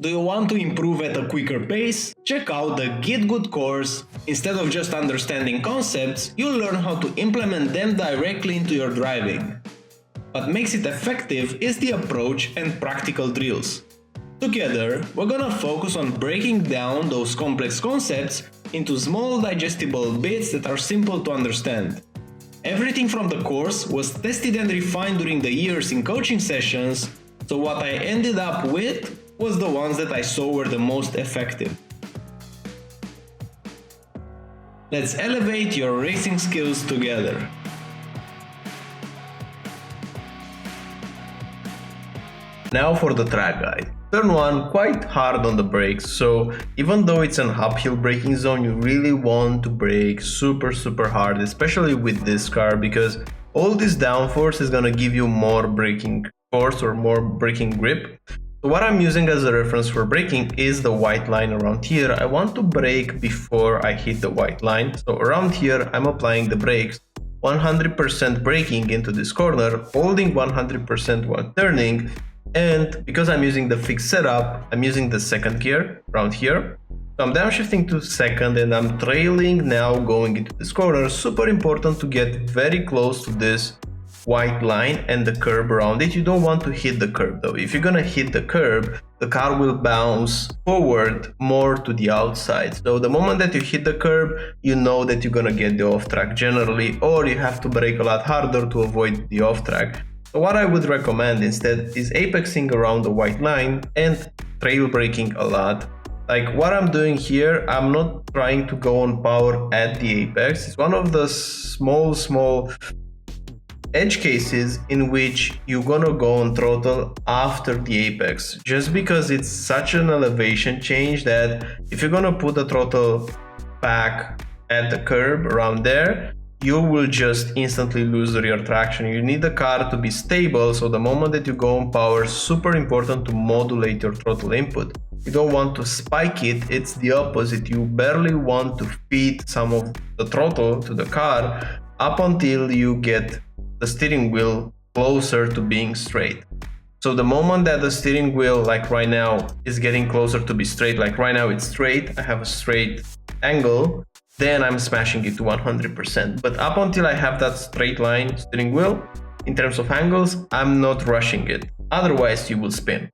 Do you want to improve at a quicker pace? Check out the GitGud Course. Instead of just understanding concepts, you'll learn how to implement them directly into your driving. What makes it effective is the approach and practical drills. Together, we're gonna focus on breaking down those complex concepts into small digestible bits that are simple to understand. Everything from the course was tested and refined during the years in coaching sessions, so what I ended up with was the ones that I saw were the most effective. Let's elevate your racing skills together. Now for the track guide. Turn 1, quite hard on the brakes, so even though it's an uphill braking zone, you really want to brake super hard, especially with this car, because all this downforce is gonna give you more braking force or more braking grip. So what I'm using as a reference for braking is the white line around here. I want to brake before I hit the white line, so around here I'm applying the brakes, 100% braking into this corner, holding 100% while turning. And because I'm using the fixed setup, I'm using the second gear around here. So I'm downshifting to second and I'm trailing now going into this corner. Super important to get very close to this white line and the curb around it. You don't want to hit the curb though. If you're gonna hit the curb, the car will bounce forward more to the outside. So the moment that you hit the curb, you know that you're gonna get the off track generally, or you have to brake a lot harder to avoid the off track. So what I would recommend instead is apexing around the white line and trail braking a lot. Like what I'm doing here, I'm not trying to go on power at the apex. It's one of the small edge cases in which you're gonna go on throttle after the apex, just because it's such an elevation change that if you're gonna put the throttle back at the curb around there, you will just instantly lose the rear traction. You need the car to be stable, so the moment that you go on power, super important to modulate your throttle input. You don't want to spike it, it's the opposite. You barely want to feed some of the throttle to the car up until you get the steering wheel closer to being straight. So the moment that the steering wheel, like right now, is getting closer to be straight, like right now it's straight, I have a straight angle, then I'm smashing it to 100%. But up until I have that straight line steering wheel, in terms of angles, I'm not rushing it. Otherwise, you will spin.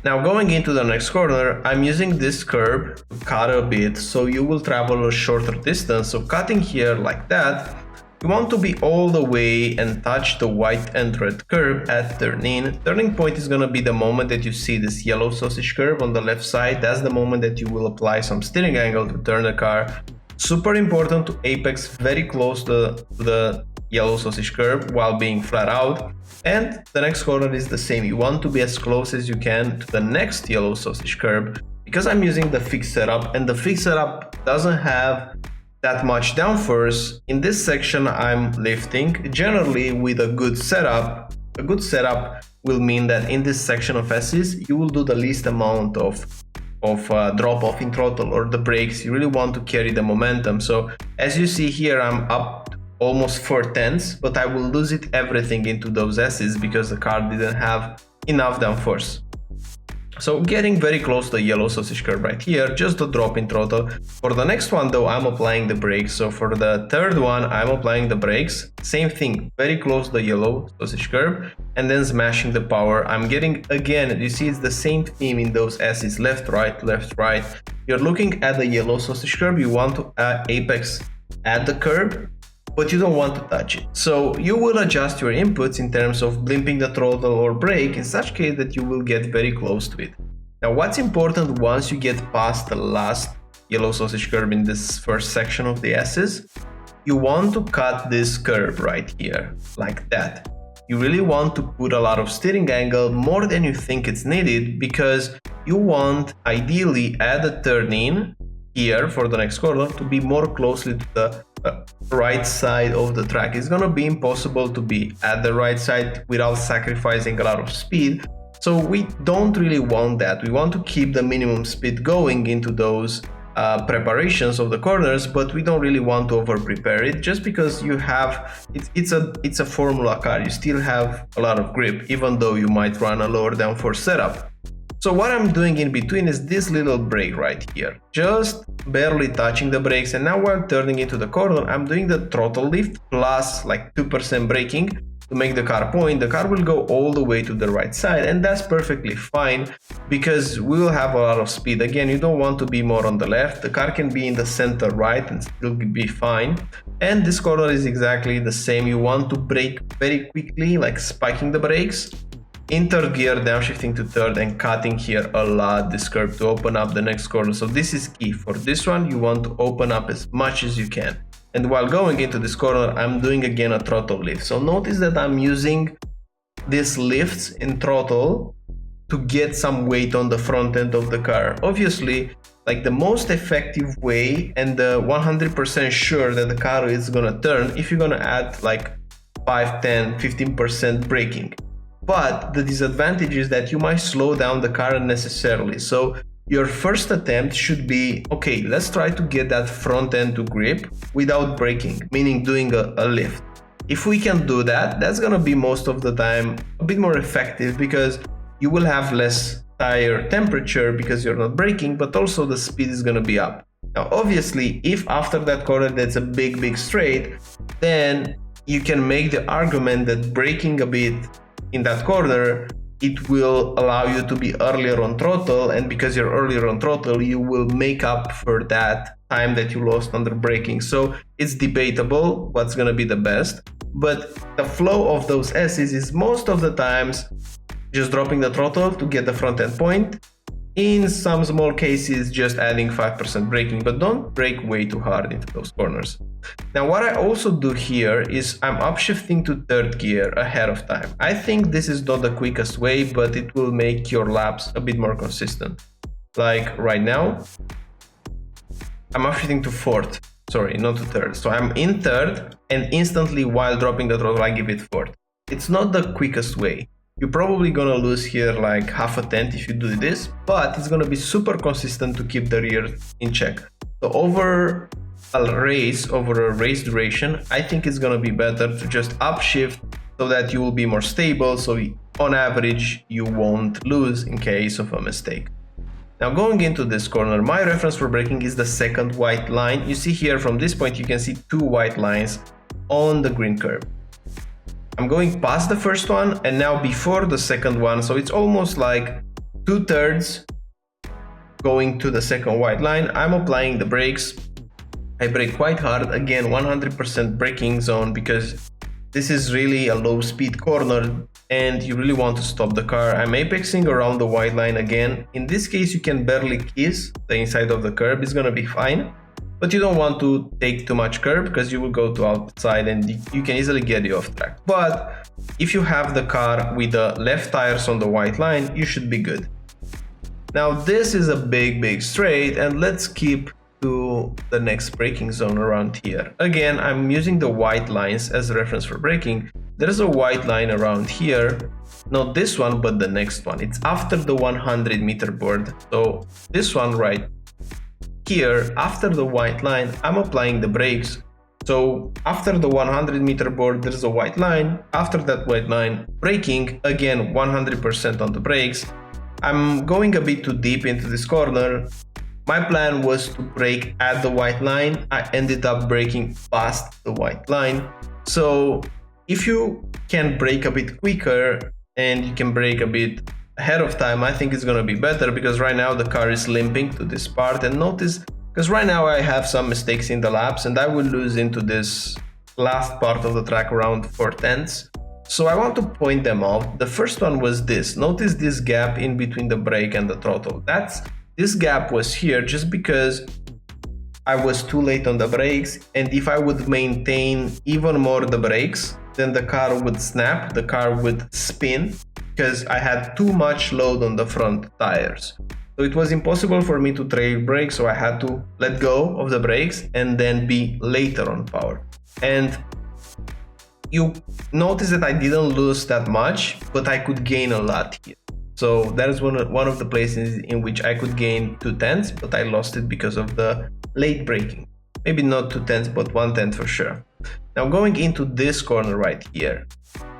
Now going into the next corner, I'm using this curb to cut a bit, so you will travel a shorter distance. So cutting here like that, you want to be all the way and touch the white and red curve at turn in. Turning point is gonna be the moment that you see this yellow sausage curve on the left side. That's the moment that you will apply some steering angle to turn the car. Super important to apex very close to the yellow sausage curve while being flat out. And the next corner is the same. You want to be as close as you can to the next yellow sausage curve. Because I'm using the fixed setup and the fixed setup doesn't have that much downforce, in this section I'm lifting. Generally with a good setup will mean that in this section of S's you will do the least amount of drop off in throttle or the brakes. You really want to carry the momentum. So as you see here, I'm up almost 4/10, but I will lose it everything into those S's because the car didn't have enough downforce. So getting very close to the yellow sausage curve right here, just a drop in throttle. For the next one though, I'm applying the brakes. So for the third one, I'm applying the brakes. Same thing, very close to the yellow sausage curve and then smashing the power. I'm getting, again, you see it's the same theme in those S's, left, right, left, right. You're looking at the yellow sausage curve, you want to apex at the curb, but you don't want to touch it. So you will adjust your inputs in terms of blimping the throttle or brake in such case that you will get very close to it. Now what's important once you get past the last yellow sausage curve in this first section of the S's, you want to cut this curve right here, like that. You really want to put a lot of steering angle, more than you think it's needed, because you want ideally at the turn in here for the next corner to be more closely to the right side of the track. It's gonna be impossible to be at the right side without sacrificing a lot of speed. So we don't really want that. We want to keep the minimum speed going into those preparations of the corners, but we don't really want to over prepare it, just because you have it's a formula car. You still have a lot of grip even though you might run a lower downforce setup. So what I'm doing in between is this little brake right here, just barely touching the brakes. And now while turning into the corner, I'm doing the throttle lift plus like 2% braking to make the car point. The car will go all the way to the right side, and that's perfectly fine because we will have a lot of speed. Again, you don't want to be more on the left. The car can be in the center right and still be fine. And this corner is exactly the same. You want to brake very quickly, like spiking the brakes. In third gear, downshifting to third and cutting here a lot this curve to open up the next corner. So this is key. For this one, you want to open up as much as you can. And while going into this corner, I'm doing again a throttle lift. So notice that I'm using these lifts in throttle to get some weight on the front end of the car. Obviously, like the most effective way and the 100% sure that the car is gonna turn if you're gonna add like 5, 10, 15% braking. But the disadvantage is that you might slow down the car unnecessarily. So your first attempt should be, okay, let's try to get that front end to grip without braking, meaning doing a lift. If we can do that, that's gonna be most of the time a bit more effective because you will have less tire temperature because you're not braking, but also the speed is gonna be up. Now, obviously, if after that corner that's a big straight, then you can make the argument that braking a bit in that corner, it will allow you to be earlier on throttle, and because you're earlier on throttle, you will make up for that time that you lost under braking. So it's debatable what's gonna be the best, but the flow of those S's is most of the times just dropping the throttle to get the front end point. In some small cases, just adding 5% braking, but don't brake way too hard into those corners. Now, what I also do here is I'm upshifting to third gear ahead of time. I think this is not the quickest way, but it will make your laps a bit more consistent. Like right now, I'm upshifting to fourth, sorry, not to third. So I'm in third and instantly while dropping the throttle, I give it fourth. It's not the quickest way. You're probably gonna lose here like half a tenth if you do this, but it's gonna be super consistent to keep the rear in check. So over a race duration, I think it's gonna be better to just upshift so that you will be more stable. So on average, you won't lose in case of a mistake. Now going into this corner, my reference for braking is the second white line. You see here from this point, you can see two white lines on the green curve. I'm going past the first one and now before the second one, so it's almost like 2/3 going to the second white line. I'm applying the brakes. I brake quite hard, again 100% braking zone because this is really a low speed corner and you really want to stop the car. I'm apexing around the white line again. In this case, you can barely kiss the inside of the curb, it's gonna be fine. But you don't want to take too much curb because you will go to outside and you can easily get you off track. But if you have the car with the left tires on the white line, you should be good. Now this is a big straight and let's keep to the next braking zone around here. Again, I'm using the white lines as a reference for braking. There's a white line around here, not this one, but the next one. It's after the 100-meter board. So this one right here, after the white line, I'm applying the brakes. So after the 100-meter board, there's a white line. After that white line, braking, again 100% on the brakes. I'm going a bit too deep into this corner. My plan was to brake at the white line. I ended up braking past the white line. So if you can brake a bit quicker and you can brake a bit ahead of time, I think it's gonna be better because right now the car is limping to this part. And notice, because right now I have some mistakes in the laps and I will lose into this last part of the track around 4/10. So I want to point them out. The first one was this. Notice this gap in between the brake and the throttle. This gap was here just because I was too late on the brakes, and if I would maintain even more the brakes, then the car would snap, the car would spin, because I had too much load on the front tires. So it was impossible for me to trail brake, so I had to let go of the brakes and then be later on power. And you notice that I didn't lose that much, but I could gain a lot here. So that is one of the places in which I could gain 2/10, but I lost it because of the late braking. Maybe not 2/10, but 1/10 for sure. Now going into this corner right here,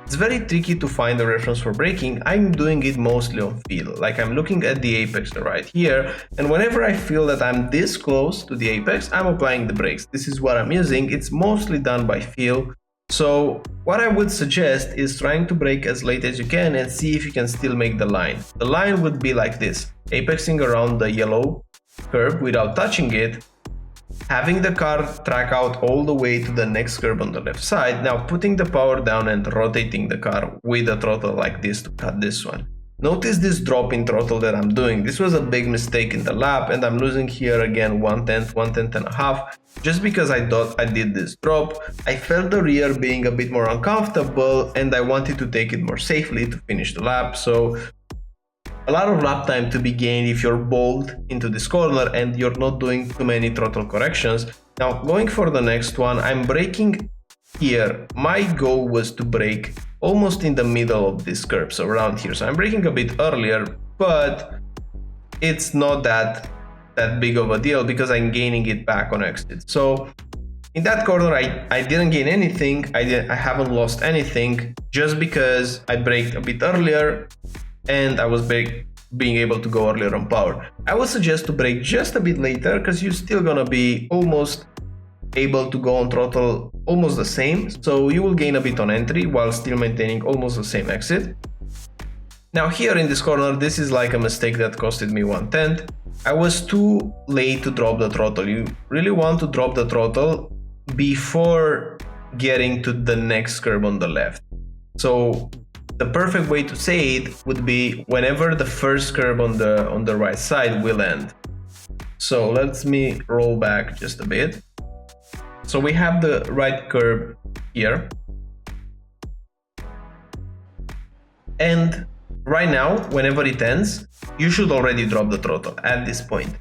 It's very tricky to find a reference for braking. I'm doing it mostly on feel. Like I'm looking at the apex right here, and whenever I feel that I'm this close to the apex, I'm applying the brakes. This is what I'm using. It's mostly done by feel. So what I would suggest is trying to brake as late as you can and see if you can still make the line. The line would be like this, apexing around the yellow curb without touching it, having the car track out all the way to the next curb on the left side, now putting the power down and rotating the car with the throttle like this to cut this one. Notice this drop in throttle that I'm doing. This was a big mistake in the lap, and I'm losing here again 1/10 and a half, just because I thought I did this drop. I felt the rear being a bit more uncomfortable and I wanted to take it more safely to finish the lap. So a lot of lap time to be gained if you're bold into this corner and you're not doing too many throttle corrections. Now going for the next one, I'm braking here. My goal was to brake almost in the middle of this curve, so around here. So I'm braking a bit earlier, but it's not that big of a deal because I'm gaining it back on exit. So in that corner I didn't gain anything. I haven't lost anything just because I braked a bit earlier and I was being able to go earlier on power. I would suggest to brake just a bit later because you're still gonna be almost able to go on throttle almost the same, so you will gain a bit on entry while still maintaining almost the same exit. Now here in this corner, this is like a mistake that costed me 1/10. I was too late to drop the throttle. You really want to drop the throttle before getting to the next curb on the left. So the perfect way to say it would be whenever the first curb on the right side will end. So let me roll back just a bit. So we have the right curb here, and right now whenever it ends you should already drop the throttle at this point,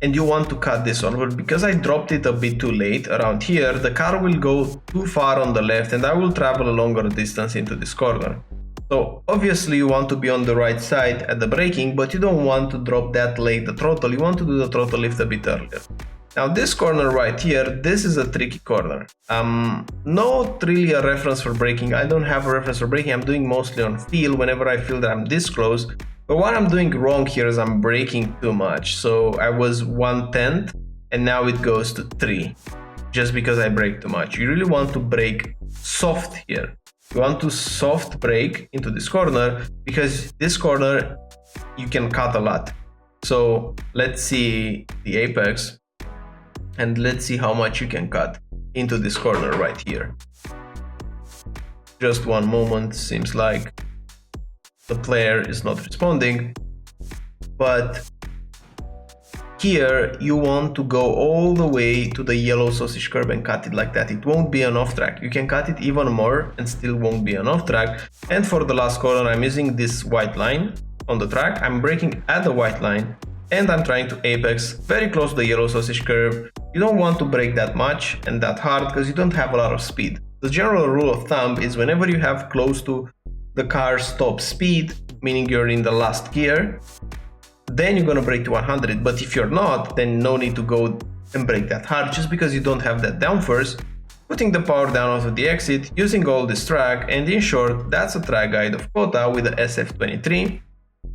and you want to cut this one. But because I dropped it a bit too late around here, the car will go too far on the left and I will travel a longer distance into this corner. So obviously you want to be on the right side at the braking, but you don't want to drop that late the throttle. You want to do the throttle lift a bit earlier. Now this corner right here, this is a tricky corner. Not really a reference for braking. I don't have a reference for braking. I'm doing mostly on feel whenever I feel that I'm this close. But what I'm doing wrong here is I'm braking too much. So I was 1/10 and now it goes to 3 just because I brake too much. You really want to brake soft here. You want to soft brake into this corner because this corner you can cut a lot. So let's see the apex. And let's see how much you can cut into this corner right here. Just one moment, seems like the player is not responding, but here you want to go all the way to the yellow sausage curb and cut it like that. It won't be an off track. You can cut it even more and still won't be an off track. And for the last corner, I'm using this white line on the track. I'm braking at the white line and I'm trying to apex very close to the yellow sausage curb. You don't want to brake that much and that hard because you don't have a lot of speed. The general rule of thumb is whenever you have close to the car's top speed, meaning you're in the last gear, then you're gonna brake to 100. But if you're not, then no need to go and brake that hard just because you don't have that downforce. Putting the power down off of the exit, using all this track, and in short, that's a track guide of COTA with the SF23.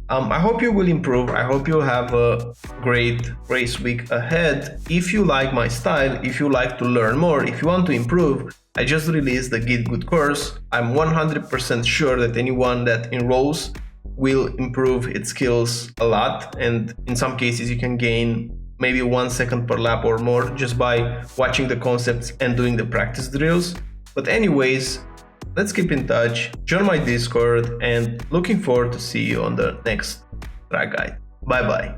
I hope you will improve. I hope you have a great race week ahead. If you like my style, if you like to learn more, if you want to improve, I just released the GitGud course. I'm 100% sure that anyone that enrolls will improve its skills a lot, and in some cases you can gain maybe 1 second per lap or more just by watching the concepts and doing the practice drills. But anyways, let's keep in touch, join my Discord, and looking forward to see you on the next track guide. Bye bye.